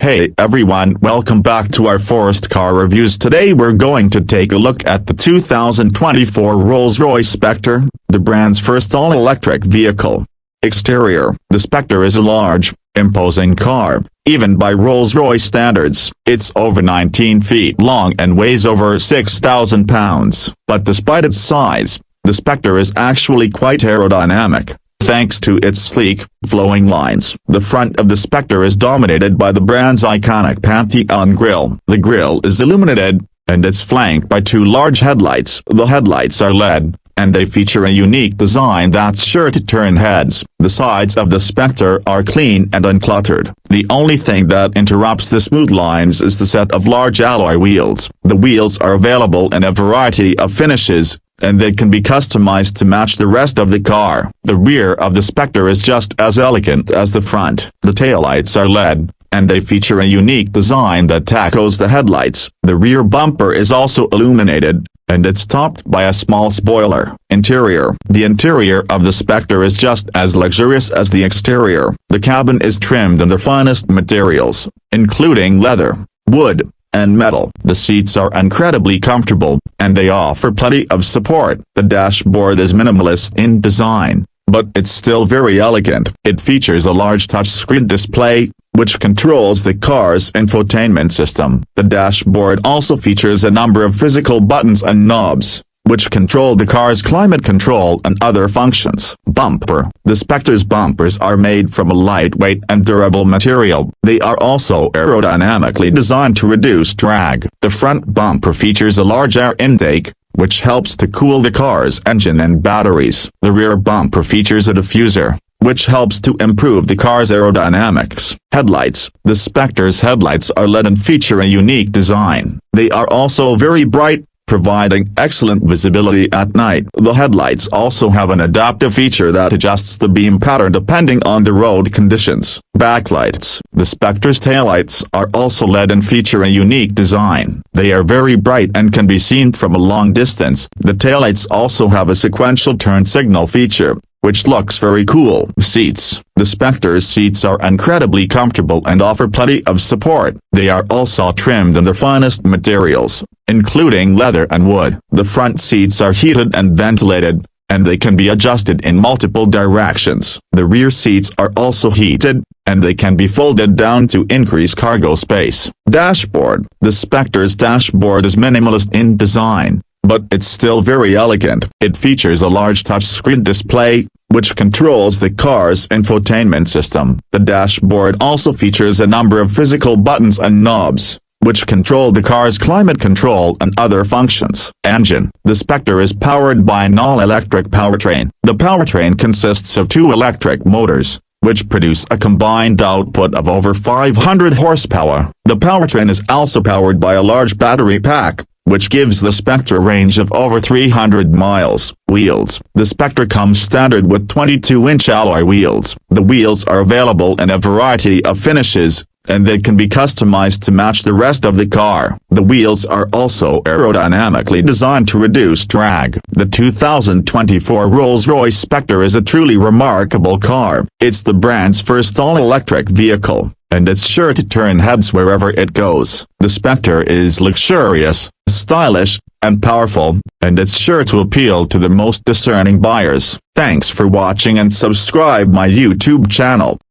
Hey everyone, welcome back to our Forest Car Reviews. Today we're going to take a look at the 2024 Rolls-Royce Spectre, the brand's first all-electric vehicle. Exterior: the Spectre is a large, imposing car, even by Rolls-Royce standards. It's over 19 feet long and weighs over 6,000 pounds. But despite its size, the Spectre is actually quite aerodynamic. Thanks to its sleek, flowing lines, the front of the Spectre is dominated by the brand's iconic Pantheon grille. The grille is illuminated, and it's flanked by two large headlights. The headlights are LED, and they feature a unique design that's sure to turn heads. The sides of the Spectre are clean and uncluttered. The only thing that interrupts the smooth lines is the set of large alloy wheels. The wheels are available in a variety of finishes, and they can be customized to match the rest of the car. The rear of the Spectre is just as elegant as the front. The taillights are LED, and they feature a unique design that tackles the headlights. The rear bumper is also illuminated, and it's topped by a small spoiler. Interior: the interior of the Spectre is just as luxurious as the exterior. The cabin is trimmed in the finest materials, including leather, wood, and metal. The seats are incredibly comfortable, and they offer plenty of support. The dashboard is minimalist in design, but it's still very elegant. It features a large touchscreen display, which controls the car's infotainment system. The dashboard also features a number of physical buttons and knobs, which control the car's climate control and other functions. Bumper: the Spectre's bumpers are made from a lightweight and durable material. They are also aerodynamically designed to reduce drag. The front bumper features a large air intake, which helps to cool the car's engine and batteries. The rear bumper features a diffuser, which helps to improve the car's aerodynamics. Headlights: the Spectre's headlights are LED and feature a unique design. They are also very bright, providing excellent visibility at night. The headlights also have an adaptive feature that adjusts the beam pattern depending on the road conditions. Backlights: the Spectre's taillights are also LED and feature a unique design. They are very bright and can be seen from a long distance. The taillights also have a sequential turn signal feature, which looks very cool. Seats: the Spectre's seats are incredibly comfortable and offer plenty of support. They are also trimmed in the finest materials, including leather and wood. The front seats are heated and ventilated, and they can be adjusted in multiple directions. The rear seats are also heated, and they can be folded down to increase cargo space. Dashboard: the Spectre's dashboard is minimalist in design, but it's still very elegant. It features a large touchscreen display, which controls the car's infotainment system. The dashboard also features a number of physical buttons and knobs, which control the car's climate control and other functions. Engine: the Spectre is powered by an all-electric powertrain. The powertrain consists of two electric motors, which produce a combined output of over 500 horsepower. The powertrain is also powered by a large battery pack, which gives the Spectre a range of over 300 miles. Wheels: the Spectre comes standard with 22-inch alloy wheels. The wheels are available in a variety of finishes, and they can be customized to match the rest of the car. The wheels are also aerodynamically designed to reduce drag. The 2024 Rolls-Royce Spectre is a truly remarkable car. It's the brand's first all-electric vehicle, and it's sure to turn heads wherever it goes. The Spectre is luxurious, stylish, and powerful, and it's sure to appeal to the most discerning buyers. Thanks for watching and subscribe my YouTube channel.